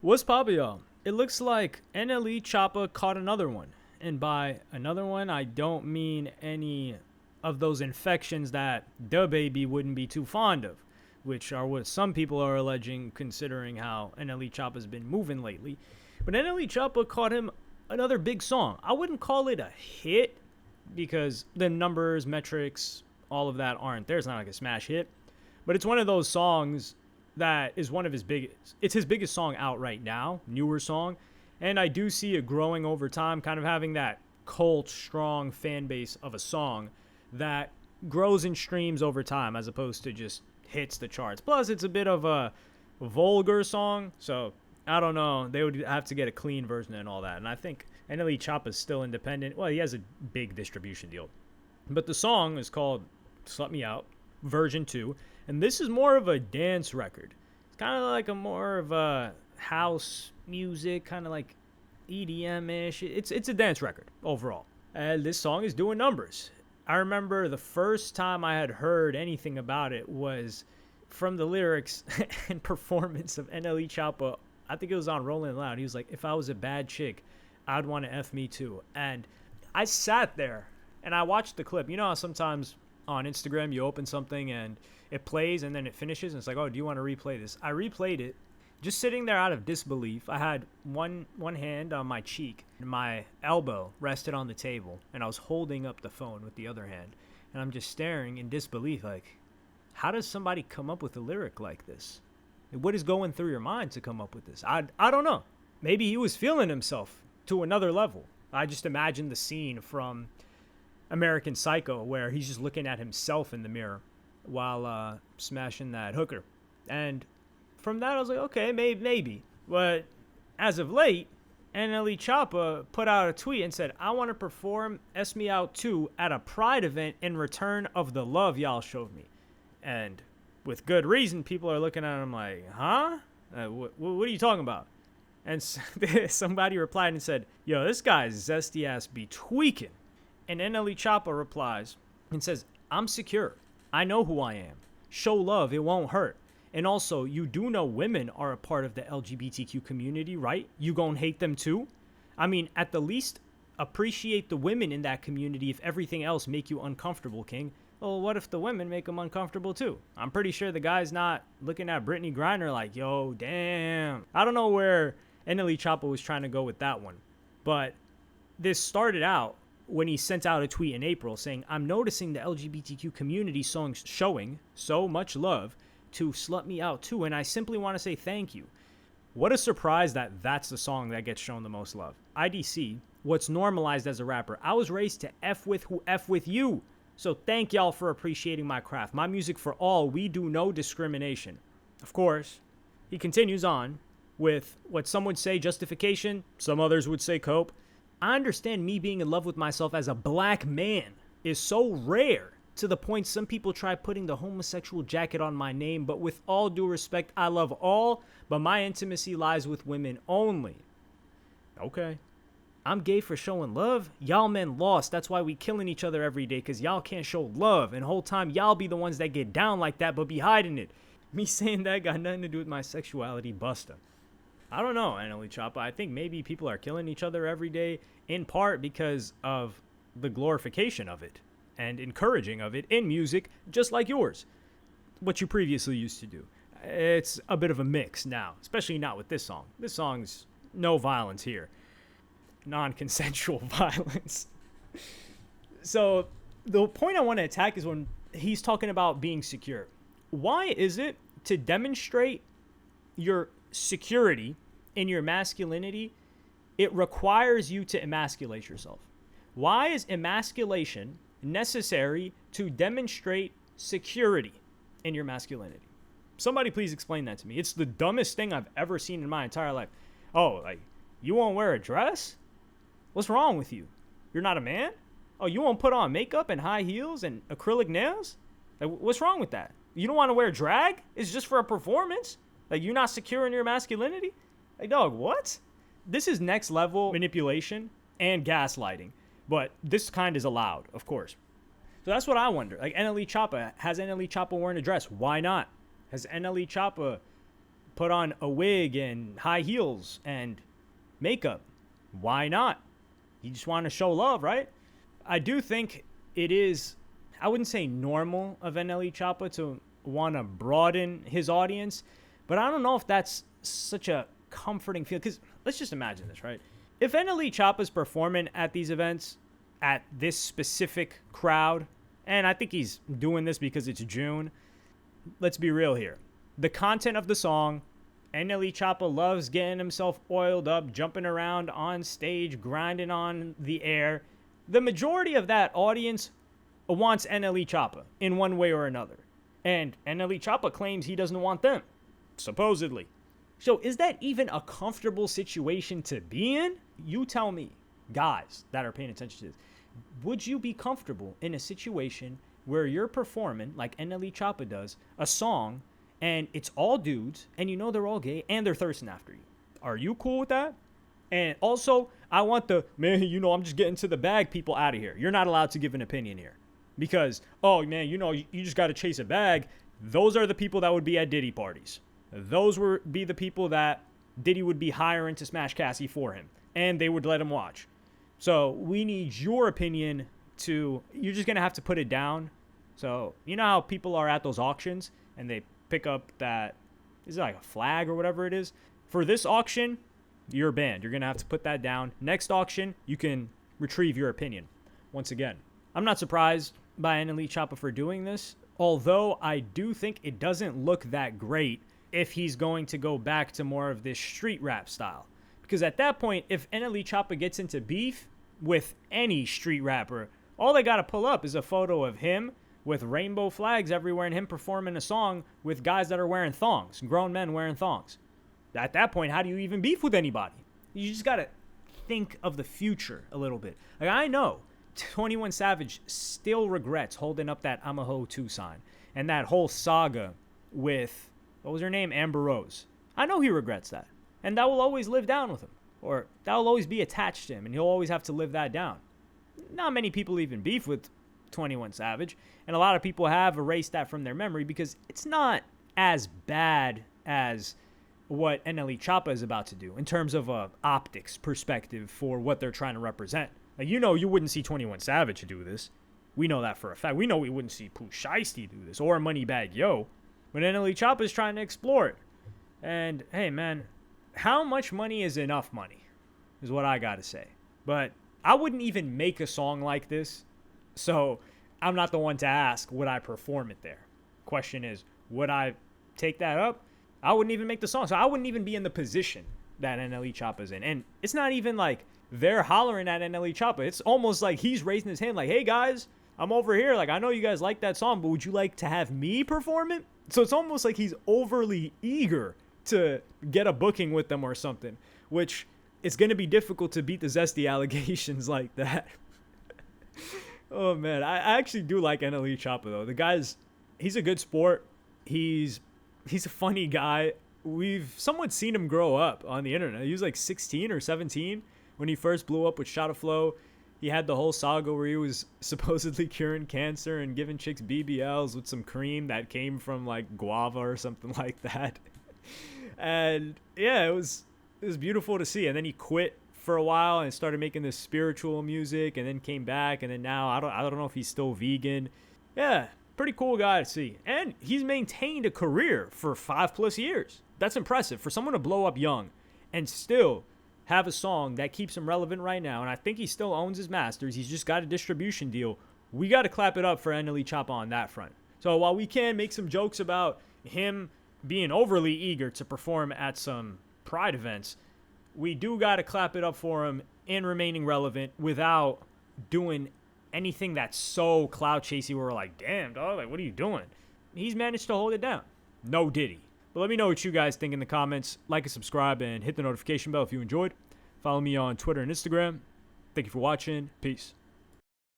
What's poppin', y'all? It looks like NLE Choppa caught another one. And by another one, I don't mean any of those infections that the baby wouldn't be too fond of, which are what some people are alleging considering how NLE Choppa's been moving lately. But NLE Choppa caught him another big song. I wouldn't call it a hit because the numbers, metrics, all of that aren't there. It's not like a smash hit. But it's one of those songs that is one of his biggest. It's his biggest song out right now, newer song. And I do see it growing over time, kind of having that cult, strong fan base of a song that grows in streams over time as opposed to just hits the charts. Plus, it's a bit of a vulgar song, so I don't know. They would have to get a clean version and all that. And I think NLE Choppa is still independent. Well, he has a big distribution deal. But the song is called Slut Me Out, version 2. And this is more of a dance record. It's kind of like a more of a house music, kind of like EDM-ish. It's a dance record overall. And this song is doing numbers. I remember the first time I had heard anything about it was from the lyrics and performance of NLE Choppa. I think it was on Rolling Loud. He was like, if I was a bad chick, I'd want to F me too. And I sat there and I watched the clip. You know how sometimes on Instagram you open something and it plays and then it finishes and it's like, oh, do you want to replay this? I replayed it, just sitting there out of disbelief. I had one hand on my cheek and my elbow rested on the table and I was holding up the phone with the other hand, and I'm just staring in disbelief like, how does somebody come up with a lyric like this? What is going through your mind to come up with this? I don't know. Maybe he was feeling himself to another level. I just imagined the scene from American Psycho where he's just looking at himself in the mirror while smashing that hooker. And from that, I was like, okay, maybe. But as of late, NLE Choppa put out a tweet and said, I want to perform S Me Out 2 at a Pride event in return of the love y'all showed me. And with good reason, people are looking at him like, huh? What are you talking about? And somebody replied and said, yo, this guy's zesty ass be tweaking. And NLE Choppa replies and says, I'm secure. I know who I am. Show love, it won't hurt. And also, you do know women are a part of the LGBTQ community, right? You gon' hate them too? I mean, at the least, appreciate the women in that community if everything else make you uncomfortable, King. Well, what if the women make him uncomfortable too? I'm pretty sure the guy's not looking at Brittany Griner like, yo, damn. I don't know where NLE Choppa was trying to go with that one. But this started out when he sent out a tweet in April saying, I'm noticing the LGBTQ community songs showing so much love to Slut Me Out too, and I simply want to say thank you. What a surprise that that's the song that gets shown the most love. IDC, what's normalized as a rapper. I was raised to F with who F with you. So thank y'all for appreciating my craft. My music for all. We do no discrimination. Of course, he continues on with what some would say justification, some others would say cope. I understand me being in love with myself as a black man is so rare to the point some people try putting the homosexual jacket on my name, but with all due respect, I love all, but my intimacy lies with women only. Okay. I'm gay for showing love. Y'all men lost. That's why we killing each other every day, because y'all can't show love. And the whole time, y'all be the ones that get down like that, but be hiding it. Me saying that got nothing to do with my sexuality, busta. I don't know, NLE Choppa. I think maybe people are killing each other every day, in part because of the glorification of it and encouraging of it in music, just like yours, what you previously used to do. It's a bit of a mix now, especially not with this song. This song's no violence here. Non-consensual violence. So the point I want to attack is when he's talking about being secure. Why is it to demonstrate your security in your masculinity, it requires you to emasculate yourself? Why is emasculation necessary to demonstrate security in your masculinity? Somebody please explain that to me. It's the dumbest thing I've ever seen in my entire life. Oh, like, you won't wear a dress? What's wrong with you? You're not a man? Oh, you won't put on makeup and high heels and acrylic nails? Like, what's wrong with that? You don't want to wear drag? It's just for a performance? Like, you're not secure in your masculinity? Like, dog, what? This is next level manipulation and gaslighting. But this kind is allowed, of course. So that's what I wonder. Like, NLE Choppa, has NLE Choppa worn a dress? Why not? Has NLE Choppa put on a wig and high heels and makeup. Why not? You just want to show love, right? I do think it is, I wouldn't say normal of NLE Choppa to want to broaden his audience, but I don't know if that's such a comforting feel, because let's just imagine this, right? If NLE Choppa's performing at these events, at this specific crowd, and I think he's doing this because it's June, let's be real here. The content of the song, NLE Choppa loves getting himself oiled up, jumping around on stage, grinding on the air. The majority of that audience wants NLE Choppa in one way or another. And NLE Choppa claims he doesn't want them, supposedly. So is that even a comfortable situation to be in? You tell me, guys that are paying attention to this. Would you be comfortable in a situation where you're performing, like NLE Choppa does, a song, and it's all dudes, and you know they're all gay, and they're thirsting after you? Are you cool with that? And also, I want the, man, you know, I'm just getting to the bag people out of here. You're not allowed to give an opinion here. Because, oh, man, you know, you just got to chase a bag. Those are the people that would be at Diddy parties. Those would be the people that Diddy would be hiring to smash Cassie for him. And they would let him watch. So we need your opinion to, you're just going to have to put it down. So you know how people are at those auctions and they pick up that, is it like a flag or whatever it is? For this auction, you're banned. You're going to have to put that down. Next auction, you can retrieve your opinion. Once again, I'm not surprised by NLE Choppa for doing this, although I do think it doesn't look that great if he's going to go back to more of this street rap style. Because at that point, if NLE Choppa gets into beef with any street rapper, all they got to pull up is a photo of him with rainbow flags everywhere and him performing a song with guys that are wearing thongs, grown men wearing thongs. At that point, how do you even beef with anybody? You just got to think of the future a little bit. Like, I know 21 Savage still regrets holding up that I'm a Hoe 2 sign and that whole saga with, what was her name? Amber Rose. I know he regrets that. And that will always live down with him. Or that will always be attached to him, and he'll always have to live that down. Not many people even beef with 21 Savage, and a lot of people have erased that from their memory because it's not as bad as what NLE Choppa is about to do in terms of a optics perspective for what they're trying to represent. Like, you know, you wouldn't see 21 Savage do this. We know that for a fact. We know we wouldn't see Pooh Shiesty do this or Moneybagg Yo, but NLE Choppa is trying to explore it. And hey, man, how much money is enough money is what I got to say. But I wouldn't even make a song like this, so I'm not the one to ask, would I perform it there? Question is, would I take that up? I wouldn't even make the song, so I wouldn't even be in the position that NLE Choppa's in. And it's not even like they're hollering at NLE Choppa. It's almost like he's raising his hand like, hey, guys, I'm over here. Like, I know you guys like that song, but would you like to have me perform it? So it's almost like he's overly eager to get a booking with them or something, which it's going to be difficult to beat the Zesty allegations like that. Oh, man. I actually do like NLE Choppa, though. The guy's, he's a good sport. He's a funny guy. We've somewhat seen him grow up on the internet. He was like 16 or 17 when he first blew up with Shot of Flow. He had the whole saga where he was supposedly curing cancer and giving chicks BBLs with some cream that came from like guava or something like that. And yeah, it was beautiful to see. And then he quit for a while and started making this spiritual music, and then came back, and then now I don't know if he's still vegan. Yeah, pretty cool guy to see. And he's maintained a career for 5+ years. That's impressive for someone to blow up young and still have a song that keeps him relevant right now. And I think he still owns his masters. He's just got a distribution deal. We got to clap it up for NLE Choppa on that front. So while we can make some jokes about him being overly eager to perform at some Pride events, we do got to clap it up for him in remaining relevant without doing anything that's so clout chasey where we're like, damn, dog, like, what are you doing? He's managed to hold it down. No Diddy. But let me know what you guys think in the comments. Like and subscribe and hit the notification bell if you enjoyed. Follow me on Twitter and Instagram. Thank you for watching. Peace.